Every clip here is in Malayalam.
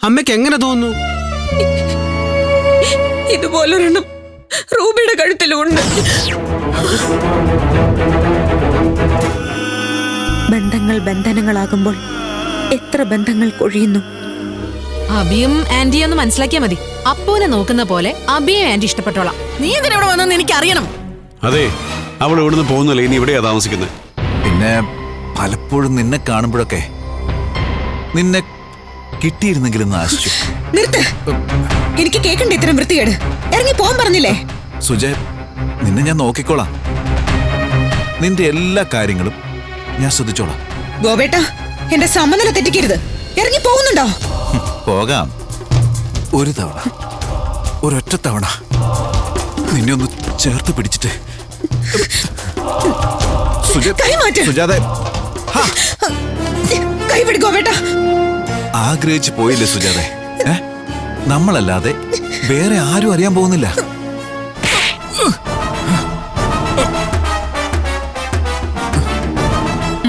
അമ്മയ്ക്ക് എങ്ങനെ തോന്നുന്നു? ഇതുപോലൊരെണ്ണം റൂബിയുടെ കഴുത്തിലുണ്ട്. ബന്ധങ്ങൾ ബന്ധനങ്ങളാകുമ്പോൾ എത്ര ബന്ധങ്ങൾ കൊഴിയുന്നു. അബിയും ആന്റിയും ഒന്ന് മനസ്സിലാക്കിയാ മതി. അപ്പൂനെ നോക്കുന്ന പോലെ അബിയും ആന്റി ഇഷ്ടപ്പെട്ടോളാം. നീ എന്തിനാ ഇവിടെ വന്നെന്ന് എനിക്ക് അറിയണം. അതെ, അവൾ ഇവിടുന്ന് പോകുന്നില്ല, ഇനി ഇവിടെയാ താമസിക്കുന്നത്. പിന്നെ പലപ്പോഴും നിന്നെ കാണുമ്പോഴൊക്കെ നിന്നെ കിട്ടിയിരുന്നെങ്കിലും ആശിച്ചു. നിർത്ത്, എനിക്ക് കേൾക്കണ്ട ഇത്തരം വൃത്തികേട്. ഇറങ്ങി പോകാൻ പറഞ്ഞില്ലേ? സുജയ്, നിന്നെ ഞാൻ നോക്കിക്കോളാം. നിന്റെ എല്ലാ കാര്യങ്ങളും ഞാൻ ശ്രദ്ധിച്ചോളാം. ഗോപേട്ട, എന്റെ സമനില തെറ്റിക്കരുത്. ഇറങ്ങി പോകുന്നുണ്ടോ? പോകാം. ഒരു തവണ, ഒരൊറ്റ തവണ നിന്നെ ഒന്ന് ചേർത്ത് പിടിച്ചിട്ട്. സുജാത, കൈവിട് ഗോപേട്ട. ആഗ്രഹിച്ചു പോയില്ലേ സുജാത? നമ്മളല്ലാതെ വേറെ ആരും അറിയാൻ പോകുന്നില്ല.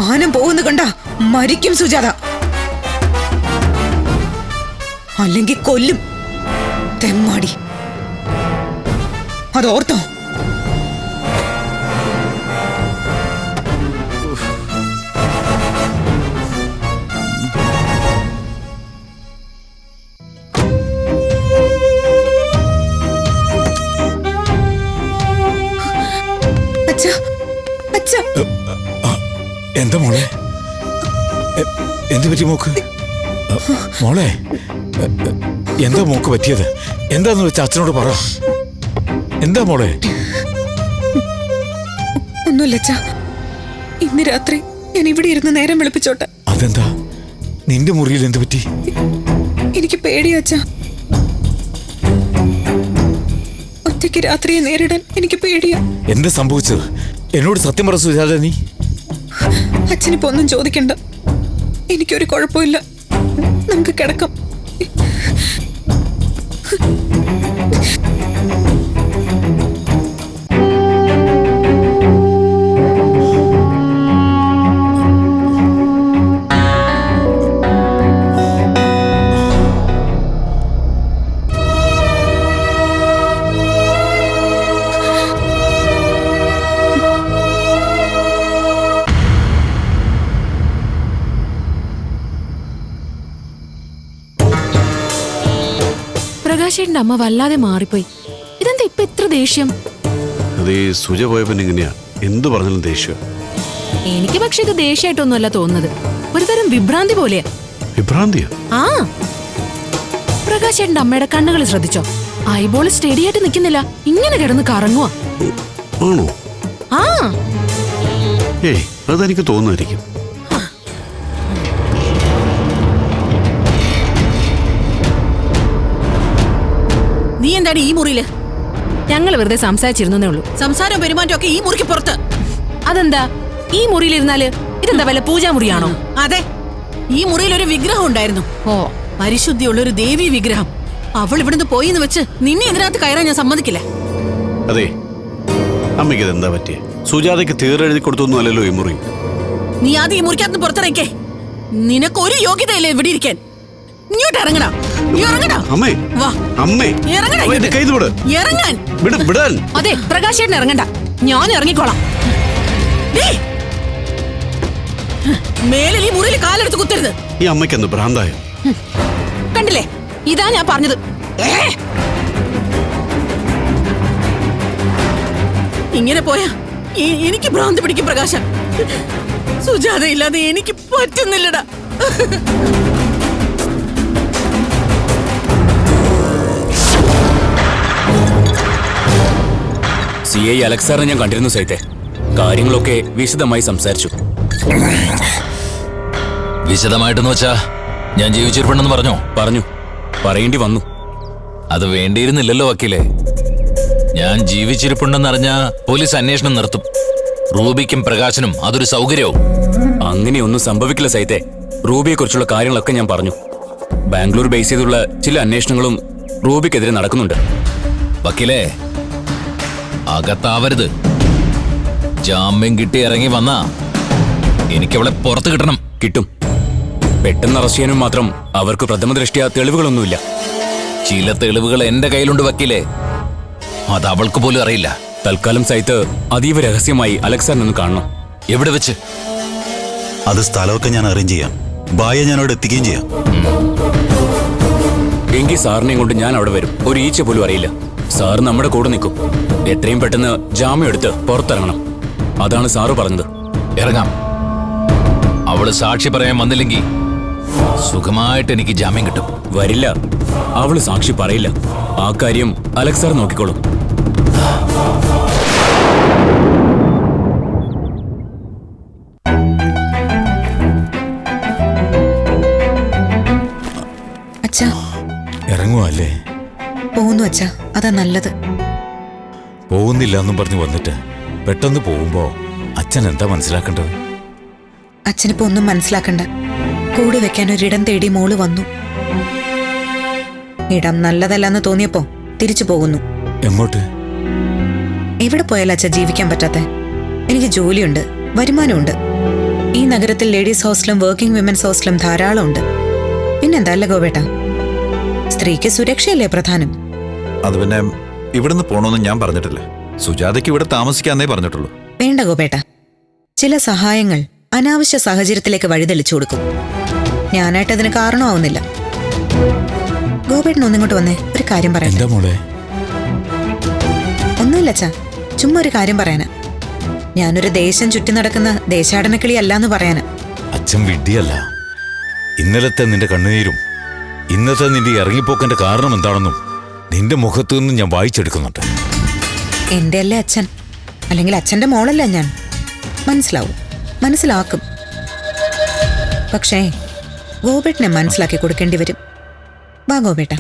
മാനം പോകുന്നു കണ്ട മരിക്കും സുജാത. അല്ലെങ്കിൽ കൊല്ലും. തെമ്മാടി, അതോർത്തോ? എന്താ മോളെ? എന്ത് പറ്റി മോക്ക്? മോളെ, എന്താ മോക്ക് പറ്റിയത്? എന്താന്ന് വെച്ചാ അച്ഛനോട് പറ. എന്താ മോളെ? ഒന്നുമില്ല അച്ഛാ. ഇന്ന് രാത്രി ഞാൻ ഇവിടെ ഇരുന്ന് നേരം വെളുപ്പിച്ചോട്ടെ. അതെന്താ? നിന്റെ മുറിയിൽ എന്ത് പറ്റി? എനിക്ക് പേടിയാ അച്ഛാ. ഒറ്റയ്ക്ക് രാത്രിയെ നേരിടാൻ എനിക്ക് പേടിയാ. എന്താ സംഭവിച്ചത്? എന്നോട് സത്യം പറ സുജാത. നീ അച്ഛനിപ്പോ ഒന്നും ചോദിക്കണ്ട. എനിക്കൊരു കുഴപ്പമില്ല. നമുക്ക് കിടക്കാം. പ്രകാശേട്ടന്റെ അമ്മ വല്ലാതെ മാറിപ്പോയി. ഇതെന്താ ഇപ്പൊ ഇത്ര ദേഷ്യം? അതേ, സുജ പോയപ്പോ ഇങ്ങനെയാ, എന്ത് പറഞ്ഞാലും ദേഷ്യം. എനിക്ക് പക്ഷെ ഇത് ദേഷ്യമായിട്ടൊന്നുമല്ല തോന്നുന്നത്. ഒരുതരം വിഭ്രാന്തി പോലെയാ. വിഭ്രാന്തിയാ? ആ, പ്രകാശേട്ടന്റെ അമ്മയുടെ കണ്ണുകൾ ശ്രദ്ധിച്ചോ? ഐബോൾ സ്റ്റഡി ആയിട്ട് നിൽക്കുന്നില്ല, ഇങ്ങനെ കിടന്ന് കറങ്ങുവാ. ആണോ? ആ, ഏയ്, അതെനിക്ക് തോന്നുമായിരിക്കും. നീ എന്താണ് ഈ മുറിയില്? ഞങ്ങൾ വെറുതെ സംസാരിച്ചിരുന്നേ ഉള്ളൂ. സംസാരവും പെരുമാറ്റം ഒക്കെ ഈ മുറിക്ക് പുറത്ത്. അതെന്താ ഈ മുറിയിലിരുന്നാല്? ഇതെന്താ വല്ല പൂജാമുറിയാണോ? അതെ, ഈ മുറിയിൽ ഒരു വിഗ്രഹം ഉണ്ടായിരുന്നു. ഓ, പരിശുദ്ധിയുള്ള ഒരു ദേവി വിഗ്രഹം. അവൾ ഇവിടുന്ന് പോയിന്ന് വെച്ച് നിന്നെ ഇതിനകത്ത് കയറാൻ ഞാൻ സമ്മതിക്കില്ല. അതെ, അമ്മയ്ക്ക് ഇതെന്താ പറ്റിയേ? സുജാതയ്ക്ക് തീരെഴുതി കൊടുത്തൊന്നും അല്ലല്ലോ ഈ മുറി. നീ ആദ്യം ഈ മുറിക്കകത്ത് പുറത്തിറക്കേ. നിനക്കൊരു യോഗ്യതയില്ലേ ഇവിടെ ഇരിക്കാൻ. ഇങ്ങോട്ട് ഇറങ്ങടാ. അമ്മേ, വാ, അമ്മേ, ഇറങ്ങടാ. ഇറങ്ങാൻ. അതെ, പ്രകാശേട്ടൻ ഇറങ്ങണ്ട, ഞാൻ ഇറങ്ങിക്കോളാം. മേലിൽ ഈ മുറിയിൽ കാലെടുത്ത് കുത്തരുത്. ഈ അമ്മയ്ക്ക് എന്ത് ഭ്രാന്തായോ? കണ്ടില്ലേ, ഇതാ ഞാൻ പറഞ്ഞത്. ഇങ്ങനെ പോയാ എനിക്ക് ഭ്രാന്ത് പിടിക്കും പ്രകാശ. സുജാത ഇല്ലാതെ എനിക്ക് പറ്റുന്നില്ലടാ. CI അലക്സ് സാറിനെ ഞാൻ കണ്ടിരുന്നു സൈത്തെ. കാര്യങ്ങളൊക്കെ വിശദമായി സംസാരിച്ചു. വിശദമായിട്ടെന്ന് വെച്ചാ ഞാൻ ജീവിച്ചിരിപ്പുണ്ടെന്ന് പറഞ്ഞോ? പറഞ്ഞു, പറയേണ്ടി വന്നു. അത് വേണ്ടിയിരുന്നില്ലല്ലോ വക്കീലേ. ഞാൻ ജീവിച്ചിരിപ്പുണ്ടെന്നറിഞ്ഞാ പോലീസ് അന്വേഷണം നിർത്തും. റൂബിക്കും പ്രകാശനും അതൊരു സൗകര്യവും. അങ്ങനെയൊന്നും സംഭവിക്കില്ല സൈത്തെ. റൂബിയെക്കുറിച്ചുള്ള കാര്യങ്ങളൊക്കെ ഞാൻ പറഞ്ഞു. ബാംഗ്ലൂർ ബേസ് ചെയ്തുള്ള ചില അന്വേഷണങ്ങളും റൂബിക്കെതിരെ നടക്കുന്നുണ്ട്. വക്കീലേ, അകത്താവരുത്. ജാമ്യം കിട്ടി ഇറങ്ങി വന്നാ എനിക്കവളെ പുറത്ത് കിട്ടണം. കിട്ടും. പെട്ടെന്ന് അറസ്റ്റ് ചെയ്യാനും മാത്രം അവർക്ക് പ്രഥമ ദൃഷ്ട്യാ തെളിവുകളൊന്നുമില്ല. ചില തെളിവുകൾ എന്റെ കയ്യിലുണ്ട് വക്കീലേ, അത് അവൾക്ക് പോലും അറിയില്ല. തൽക്കാലം സൈത്ത് അതീവ രഹസ്യമായി അലക്സാറിനൊന്ന് കാണണം. എവിടെ വെച്ച്? അത് സ്ഥലമൊക്കെ ഞാൻ അറേഞ്ച് ചെയ്യാം. ബായെ ഞാൻ അവിടെ എത്തിക്കുകയും ചെയ്യാം. എങ്കിൽ സാറിനെയും കൊണ്ട് ഞാൻ അവിടെ വരും. ഒരു ഈച്ച പോലും അറിയില്ല. സാർ നമ്മുടെ കൂടെ നിൽക്കും. എത്രയും പെട്ടെന്ന് ജാമ്യം എടുത്ത് പുറത്തിറങ്ങണം. അതാണ് സാറ് പറഞ്ഞത്. ഇറങ്ങാം. അവള് സാക്ഷി പറയാൻ വന്നില്ലെങ്കിൽ സുഖമായിട്ട് എനിക്ക് ജാമ്യം കിട്ടും. വരില്ല, അവള് സാക്ഷി പറയില്ല. ആ കാര്യം അലക്സാർ നോക്കിക്കോളും. അച്ഛാ, ഇറങ്ങുവല്ലേ? പോകുന്നു അച്ഛാ, അതാ നല്ലത്. പോകുന്നില്ല എന്നും പറഞ്ഞു വന്നിട്ട് പെട്ടെന്ന് പോകുമ്പോ അച്ഛൻ എന്താ മനസ്സിലാക്കേണ്ടത്? അച്ഛനിപ്പോ ഒന്നും മനസ്സിലാക്കണ്ട. കൂടി വെക്കാൻ ഒരിടം തേടി മോള് വന്നു. ഇടം നല്ലതല്ലെന്ന് തോന്നിയപ്പോ തിരിച്ചു പോകുന്നു. എങ്ങോട്ട്? എവിടെ പോയാലും അച്ഛാ ജീവിക്കാൻ പറ്റാത്ത? എനിക്ക് ജോലിയുണ്ട്, വരുമാനമുണ്ട്. ഈ നഗരത്തിൽ ലേഡീസ് ഹോസ്റ്റലും വർക്കിംഗ് വിമൻസ് ഹോസ്റ്റലും ധാരാളം ഉണ്ട്. പിന്നെന്താ അല്ല ഗോപേട്ട, സ്ത്രീക്ക് സുരക്ഷയല്ലേ പ്രധാനം? അത് പിന്നെ ഇവിടുന്ന് പോണോന്ന് ഞാൻ പറഞ്ഞിട്ടില്ല. സുജാതയ്ക്ക് ഇവിടെ താമസിക്കാന്നേ പറഞ്ഞിട്ടുള്ളൂ. വേണ്ട ഗോപേട്ട, ചില സഹായങ്ങൾ അനാവശ്യ സാഹചര്യത്തിലേക്ക് വഴിതെളിച്ചു കൊടുക്കും. ഞാനായിട്ട് അതിന് കാരണമാവുന്നില്ല. ഗോപേട്ടൻ ഒന്നിങ്ങോട്ട് വന്നേ, ഒരു കാര്യം പറയാം. എന്താ മോളെ? ഒന്നുമില്ല അച്ഛാ, ചുമ്മാ ഒരു കാര്യം പറയാനാ. ഞാനൊരു ദേശം ചുറ്റി നടക്കുന്ന ദേശാടനക്കിളി അല്ലാന്ന് പറയാനാ. അച്ഛൻ വിഡ്ഢിയല്ല. ഇന്നലത്തെ നിന്റെ കണ്ണുനീരും ഇന്നത്തെ നിന്റെ ഇറങ്ങിപ്പോക്കന്റെ കാരണം എന്താണെന്നും നിന്റെ മുഖത്തു നിന്നും ഞാൻ വായിച്ചെടുക്കുന്നുണ്ട്. എന്റെ അല്ലേ അച്ഛൻ, അല്ലെങ്കിൽ അച്ഛന്റെ മോളല്ല ഞാൻ. മനസ്സിലാവും, മനസ്സിലാക്കും. പക്ഷേ ഗോപേട്ടനെ മനസ്സിലാക്കി കൊടുക്കേണ്ടി വരും. വാ ഗോപേട്ട.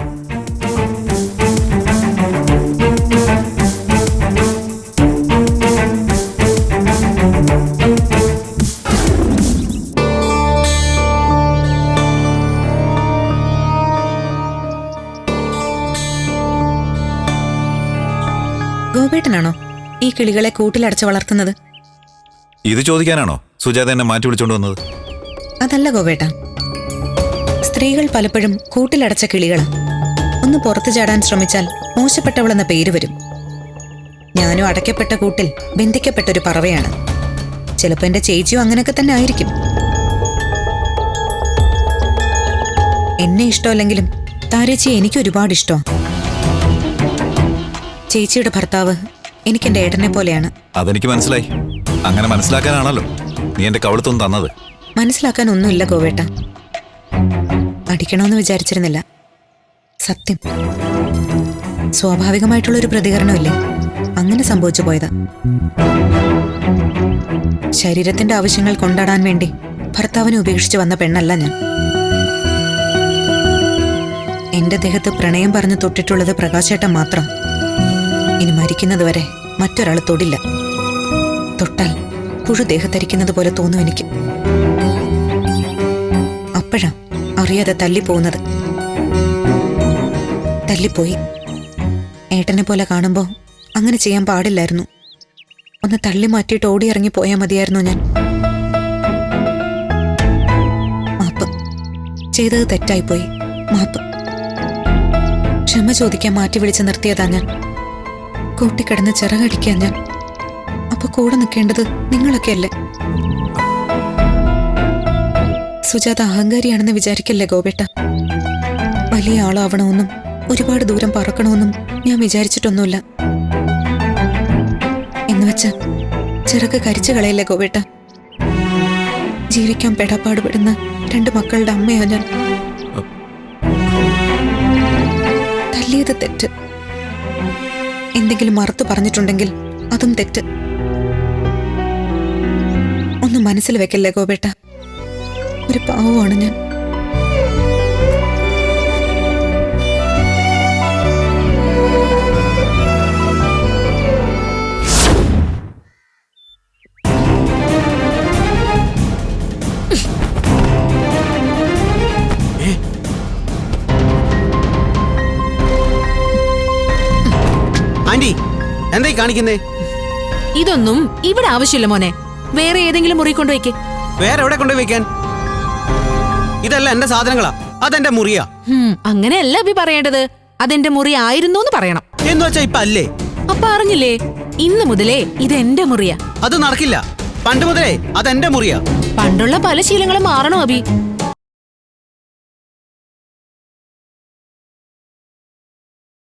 ഗോപേട്ടനാണോ ഈ കിളികളെ കൂട്ടിലടച്ച് വളർത്തുന്നത്? ഇത് ചോദിക്കാനാണോ സുജാത എന്നെ മാറ്റി വിളിച്ചോണ്ട് വന്നത്? അതല്ല ഗോപേട്ട, സ്ത്രീകൾ പലപ്പോഴും കൂട്ടിലടച്ച കിളികളാ. ഒന്ന് പുറത്തു ചാടാൻ ശ്രമിച്ചാൽ മോശപ്പെട്ടവളെന്ന പേര് വരും. ഞാനും അടയ്ക്കപ്പെട്ട കൂട്ടിൽ ബന്ധിക്കപ്പെട്ടൊരു പറവയാണ്. ചിലപ്പോ എന്റെ ചേച്ചിയും അങ്ങനെയൊക്കെ തന്നെ ആയിരിക്കും. എന്നെ ഇഷ്ടമല്ലെങ്കിലും താരേച്ചിയെ എനിക്ക് ഒരുപാട് ഇഷ്ടമാണ്. ചേച്ചിയുടെ ഭർത്താവ് എനിക്ക് എന്റെ ഏട്ടനെ പോലെയാണ്. അതെനിക്ക് മനസ്സിലായി. അങ്ങനെ മനസ്സിലാക്കാനാണല്ലോ നീ എന്റെ കവിളത്തൊന്നും തന്നത്. മനസ്സിലാക്കാൻ ഒന്നുമില്ല ഗോവേട്ട. അടിക്കണമെന്ന് വിചാരിച്ചിരുന്നില്ല. സത്യം, സ്വാഭാവികമായിട്ടുള്ളൊരു പ്രതികരണമില്ലേ, അങ്ങനെ സംഭവിച്ചു പോയതാ. ശരീരത്തിന്റെ ആവശ്യങ്ങൾ കൊണ്ടാടാൻ വേണ്ടി ഭർത്താവിനെ ഉപേക്ഷിച്ച് വന്ന പെണ്ണല്ല ഞാൻ. എന്റെ ദേഹത്ത് പ്രണയം പറഞ്ഞു തൊട്ടിട്ടുള്ളത് പ്രകാശേട്ടൻ മാത്രം. ഇനി മരിക്കുന്നതുവരെ മറ്റൊരാൾ തൊടില്ല. തൊട്ടാൽ പുഴു ദേഹത്തരിക്കുന്നത് പോലെ തോന്നും എനിക്ക്. അപ്പോഴാ അറിയാതെ തല്ലിപ്പോകുന്നത്. തല്ലിപ്പോയി. ഏട്ടനെ പോലെ കാണുമ്പോ അങ്ങനെ ചെയ്യാൻ പാടില്ലായിരുന്നു. ഒന്ന് തള്ളി മാറ്റിയിട്ട് ഓടി ഇറങ്ങി പോയാൽ മതിയായിരുന്നു ഞാൻ. മാപ്പ്. ചെയ്തത് തെറ്റായിപ്പോയി. മാപ്പ്. ക്ഷമ ചോദിക്കാൻ മാറ്റി വിളിച്ച് നിർത്തിയതാ ഞാൻ. കൂട്ടിക്കിടന്ന് ചിറകടിക്കാൻ ഞാൻ. അപ്പൊ കൂടെ നിൽക്കേണ്ടത് നിങ്ങളൊക്കെയല്ലേ? സുജാത അഹങ്കാരിയാണെന്ന് വിചാരിക്കല്ലേ ഗോപേട്ട. വലിയ ആളാവണമെന്നും ഒരുപാട് ദൂരം പറക്കണമെന്നും ഞാൻ വിചാരിച്ചിട്ടൊന്നുമില്ല. എന്നുവെച്ച് ചിറക് കരിച്ചു കളയല്ലേ ഗോപേട്ട. ജീവിക്കാൻ പെടാപ്പാടുപെടുന്ന 2 മക്കളുടെ അമ്മയാ ഞാൻ. തല്ലിയത് തെറ്റ്. എന്തെങ്കിലും മറുത്തു പറഞ്ഞിട്ടുണ്ടെങ്കിൽ അതും തെറ്റ്. ഒന്ന് മനസ്സിൽ വെക്കല്ലേ ഗോപേട്ട. ഒരു പാവമാണ് ഞാൻ. ആന്റി എന്തായി കാണിക്കുന്നേ? ഇതൊന്നും ഇവിടെ ആവശ്യമില്ല മോനെ. വേറെ ഏതെങ്കിലും മുറി കൊണ്ടുവയ്ക്ക്. വേറെ എവിടെ കൊണ്ടുപോയി വെക്കാൻ? ഇതെല്ലാം എന്റെ സാധനങ്ങളാ, അതെന്റെ മുറിയാ. അങ്ങനെയല്ല അഭി പറയേണ്ടത്. അതെന്റെ മുറി ആയിരുന്നു എന്ന് പറയണം. എന്ന് വെച്ചാ ഇപ്പൊ അല്ലേ? അപ്പൊ അറിഞ്ഞില്ലേ, ഇന്ന് മുതലേ ഇത് എന്റെ മുറിയാ. അത് നടക്കില്ല. പണ്ട് മുതലേ അതെന്റെ മുറിയാ. പണ്ടുള്ള പല ശീലങ്ങളും മാറണം അഭി.